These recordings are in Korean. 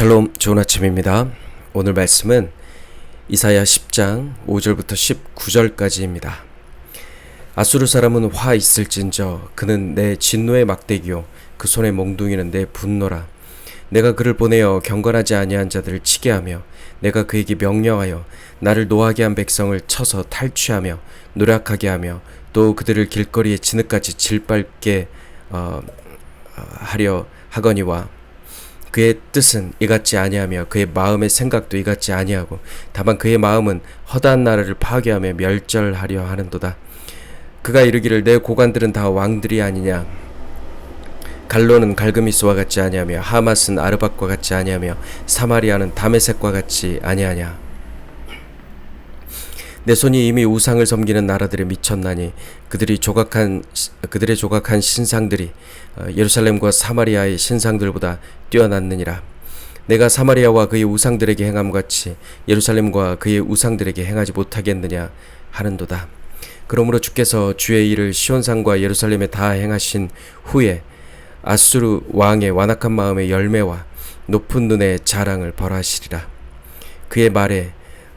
샬롬, 좋은 아침입니다. 오늘 말씀은 이사야 10장 5절부터 19절까지입니다. 아수르 사람은 화 있을진저 그는 내 진노의 막대기요 그 손의 몽둥이는 내 분노라. 내가 그를 보내어 경건하지 아니한 자들을 치게 하며 내가 그에게 명령하여 나를 노하게 한 백성을 쳐서 탈취하며 노략하게 하며 또 그들을 길거리에 진흙같이 질밟게 하려 하거니와 그의 뜻은 이같지 아니하며 그의 마음의 생각도 이같지 아니하고 다만 그의 마음은 허다한 나라를 파괴하며 멸절하려 하는도다. 그가 이르기를 내 고관들은 다 왕들이 아니냐. 갈로는 갈그미스와 같지 아니하며 하맛은 아르밧과 같지 아니하며 사마리아는 다메섹과 같지 아니하냐. 내 손이 이미 우상을 섬기는 나라들에 미쳤나니 그들의 조각한 신상들이 예루살렘과 사마리아의 신상들보다 뛰어났느니라. 내가 사마리아와 그의 우상들에게 행함같이 예루살렘과 그의 우상들에게 행하지 못하겠느냐 하는도다. 그러므로 주께서 주의 일을 시온산과 예루살렘에 다 행하신 후에 아수르 왕의 완악한 마음의 열매와 높은 눈의 자랑을 벌하시리라. 그의 말에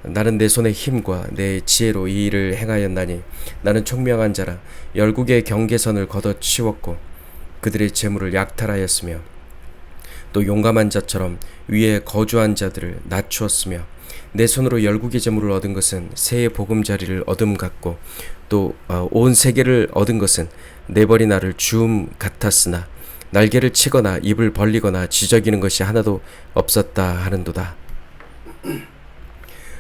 나는 내 손의 힘과 내 지혜로 이 일을 행하였나니 나는 총명한 자라. 열국의 경계선을 걷어치웠고 그들의 재물을 약탈하였으며 또 용감한 자처럼 위에 거주한 자들을 낮추었으며 내 손으로 열국의 재물을 얻은 것은 새의 보금자리를 얻음 같고 또 온 세계를 얻은 것은 네버리나를 주움 같았으나 날개를 치거나 입을 벌리거나 지저귀는 것이 하나도 없었다 하는도다.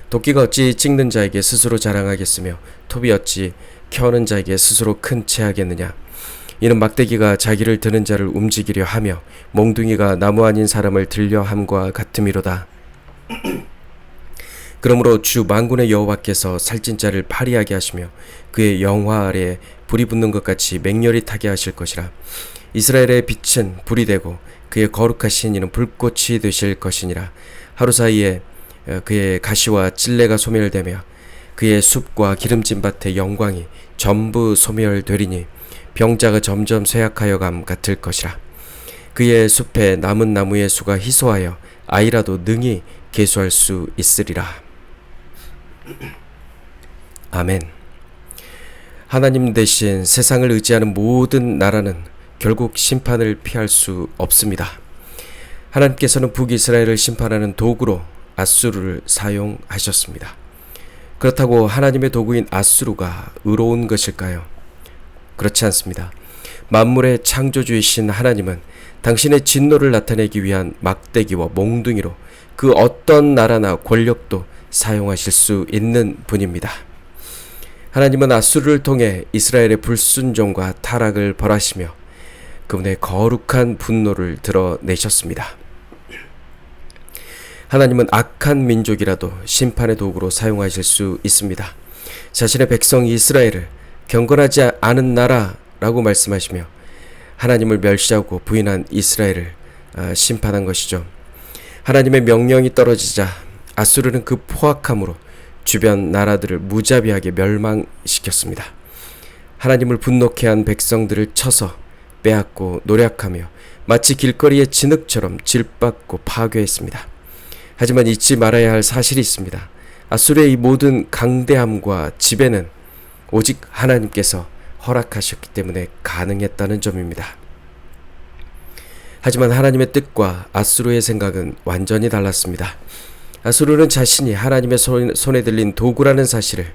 도끼가 어찌 찍는 자에게 스스로 자랑하겠으며 톱이 어찌 켜는 자에게 스스로 큰 체하겠느냐. 이는 막대기가 자기를 드는 자를 움직이려 하며 몽둥이가 나무 아닌 사람을 들려 함과 같음이로다. 그러므로 주 만군의 여호와께서 살찐 자를 파리하게 하시며 그의 영화 아래에 불이 붙는 것 같이 맹렬히 타게 하실 것이라. 이스라엘의 빛은 불이 되고 그의 거룩하신 이는 불꽃이 되실 것이니라. 하루 사이에 그의 가시와 찔레가 소멸되며 그의 숲과 기름진 밭의 영광이 전부 소멸되리니 병자가 점점 쇠약하여 감 같을 것이라. 그의 숲에 남은 나무의 수가 희소하여 아이라도 능히 계수할 수 있으리라. 아멘. 하나님 대신 세상을 의지하는 모든 나라는 결국 심판을 피할 수 없습니다. 하나님께서는 북이스라엘을 심판하는 도구로 아수르를 사용하셨습니다. 그렇다고 하나님의 도구인 아수르가 의로운 것일까요? 그렇지 않습니다. 만물의 창조주이신 하나님은 당신의 진노를 나타내기 위한 막대기와 몽둥이로 그 어떤 나라나 권력도 사용하실 수 있는 분입니다. 하나님은 아수르를 통해 이스라엘의 불순종과 타락을 벌하시며 그분의 거룩한 분노를 드러내셨습니다. 하나님은 악한 민족이라도 심판의 도구로 사용하실 수 있습니다. 자신의 백성 이스라엘을 경건하지 않은 나라라고 말씀하시며 하나님을 멸시하고 부인한 이스라엘을 심판한 것이죠. 하나님의 명령이 떨어지자 아수르는 그 포악함으로 주변 나라들을 무자비하게 멸망시켰습니다. 하나님을 분노케 한 백성들을 쳐서 빼앗고 노략하며 마치 길거리의 진흙처럼 질받고 파괴했습니다. 하지만 잊지 말아야 할 사실이 있습니다. 아수르의 이 모든 강대함과 지배는 오직 하나님께서 허락하셨기 때문에 가능했다는 점입니다. 하지만 하나님의 뜻과 아수르의 생각은 완전히 달랐습니다. 아수르는 자신이 하나님의 손에 들린 도구라는 사실을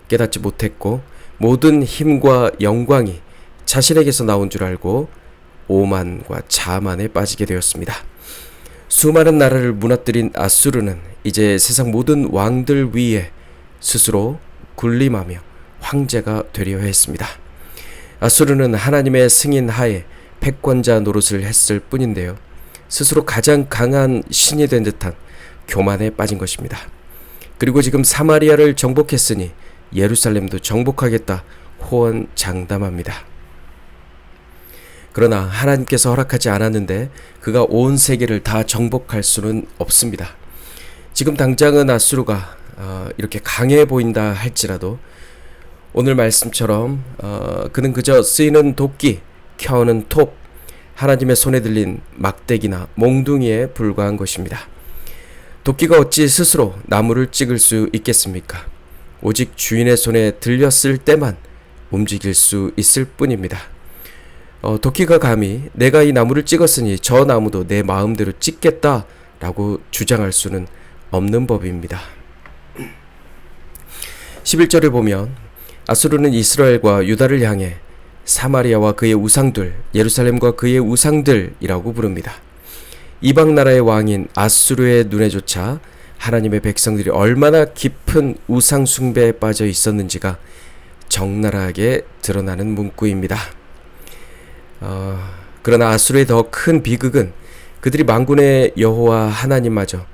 깨닫지 못했고 모든 힘과 영광이 자신에게서 나온 줄 알고 오만과 자만에 빠지게 되었습니다. 수많은 나라를 무너뜨린 아수르는 이제 세상 모든 왕들 위에 스스로 군림하며 황제가 되려 했습니다. 아수르는 하나님의 승인 하에 패권자 노릇을 했을 뿐인데요. 스스로 가장 강한 신이 된 듯한 교만에 빠진 것입니다. 그리고 지금 사마리아를 정복했으니 예루살렘도 정복하겠다 호언장담합니다. 그러나 하나님께서 허락하지 않았는데 그가 온 세계를 다 정복할 수는 없습니다. 지금 당장은 아수르가 이렇게 강해 보인다 할지라도 오늘 말씀처럼 그는 그저 쓰이는 도끼, 켜는 톱, 하나님의 손에 들린 막대기나 몽둥이에 불과한 것입니다. 도끼가 어찌 스스로 나무를 찍을 수 있겠습니까? 오직 주인의 손에 들렸을 때만 움직일 수 있을 뿐입니다. 도끼가 감히 내가 이 나무를 찍었으니 저 나무도 내 마음대로 찍겠다라고 주장할 수는 없는 법입니다. 11절을 보면 아수르는 이스라엘과 유다를 향해 사마리아와 그의 우상들, 예루살렘과 그의 우상들이라고 부릅니다. 이방 나라의 왕인 아수르의 눈에조차 하나님의 백성들이 얼마나 깊은 우상 숭배에 빠져 있었는지가 적나라하게 드러나는 문구입니다. 그러나 아수르의 더 큰 비극은 그들이 만군의 여호와 하나님마저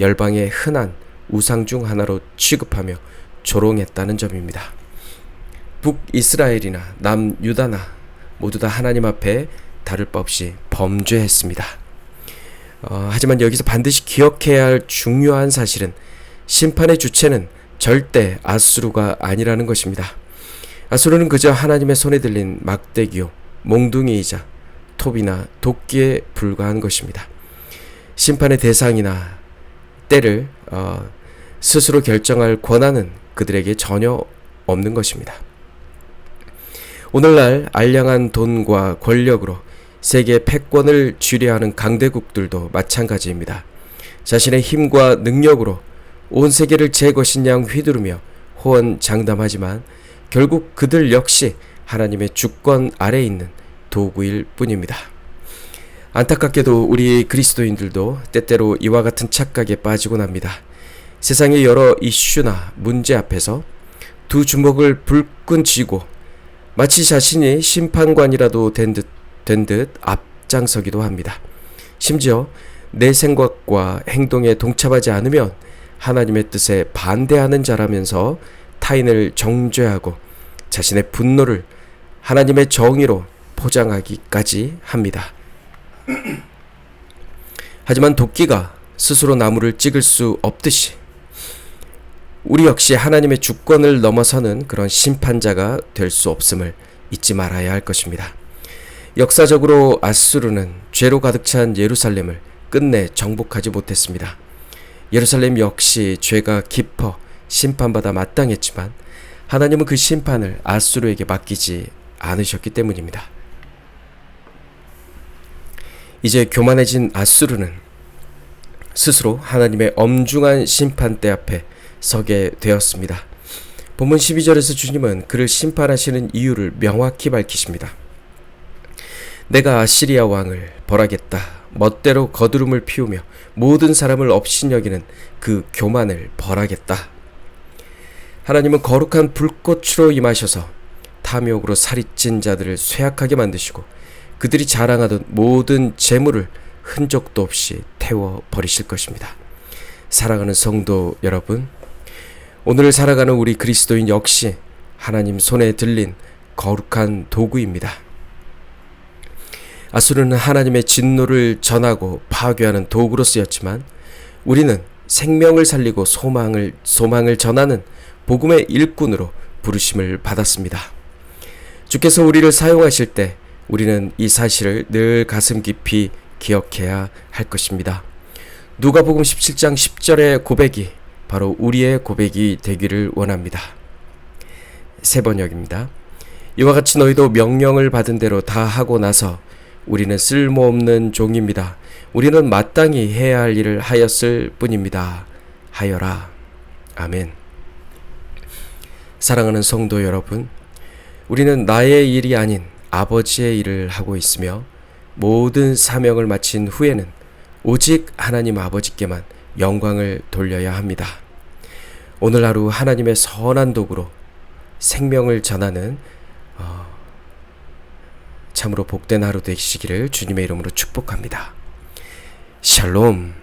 열방의 흔한 우상 중 하나로 취급하며 조롱했다는 점입니다. 북이스라엘이나 남유다나 모두 다 하나님 앞에 다를 바 없이 범죄했습니다. 하지만 여기서 반드시 기억해야 할 중요한 사실은 심판의 주체는 절대 아수르가 아니라는 것입니다. 아수르는 그저 하나님의 손에 들린 막대기요, 몽둥이이자 톱이나 도끼에 불과한 것입니다. 심판의 대상이나 때를 스스로 결정할 권한은 그들에게 전혀 없는 것입니다. 오늘날 알량한 돈과 권력으로 세계 패권을 쥐려하는 강대국들도 마찬가지입니다. 자신의 힘과 능력으로 온 세계를 제 것인 양 휘두르며 호언장담하지만 결국 그들 역시 하나님의 주권 아래에 있는 도구일 뿐입니다. 안타깝게도 우리 그리스도인들도 때때로 이와 같은 착각에 빠지곤 합니다. 세상의 여러 이슈나 문제 앞에서 두 주먹을 불끈 쥐고 마치 자신이 심판관이라도 된 듯 앞장서기도 합니다. 심지어 내 생각과 행동에 동참하지 않으면 하나님의 뜻에 반대하는 자라면서 타인을 정죄하고 자신의 분노를 하나님의 정의로 포장하기까지 합니다. 하지만 도끼가 스스로 나무를 찍을 수 없듯이 우리 역시 하나님의 주권을 넘어서는 그런 심판자가 될 수 없음을 잊지 말아야 할 것입니다. 역사적으로 아수르는 죄로 가득 찬 예루살렘을 끝내 정복하지 못했습니다. 예루살렘 역시 죄가 깊어 심판받아 마땅했지만 하나님은 그 심판을 아수르에게 맡기지 않으셨기 때문입니다. 이제 교만해진 아수르는 스스로 하나님의 엄중한 심판대 앞에 서게 되었습니다. 본문 12절에서 주님은 그를 심판하시는 이유를 명확히 밝히십니다. 내가 아시리아 왕을 벌하겠다. 멋대로 거두름을 피우며 모든 사람을 업신여기는 그 교만을 벌하겠다. 하나님은 거룩한 불꽃으로 임하셔서 탐욕으로 살이 찐 자들을 쇠약하게 만드시고 그들이 자랑하던 모든 재물을 흔적도 없이 태워버리실 것입니다. 사랑하는 성도 여러분, 오늘 살아가는 우리 그리스도인 역시 하나님 손에 들린 거룩한 도구입니다. 아수르는 하나님의 진노를 전하고 파괴하는 도구로 쓰였지만 우리는 생명을 살리고 소망을 전하는 복음의 일꾼으로 부르심을 받았습니다. 주께서 우리를 사용하실 때 우리는 이 사실을 늘 가슴 깊이 기억해야 할 것입니다. 누가복음 17장 10절의 고백이 바로 우리의 고백이 되기를 원합니다. 세 번역입니다. 이와 같이 너희도 명령을 받은 대로 다 하고 나서 우리는 쓸모없는 종입니다. 우리는 마땅히 해야 할 일을 하였을 뿐입니다. 하여라. 아멘. 사랑하는 성도 여러분, 우리는 나의 일이 아닌 아버지의 일을 하고 있으며 모든 사명을 마친 후에는 오직 하나님 아버지께만 영광을 돌려야 합니다. 오늘 하루 하나님의 선한 도구로 생명을 전하는 참으로 복된 하루 되시기를 주님의 이름으로 축복합니다. 샬롬.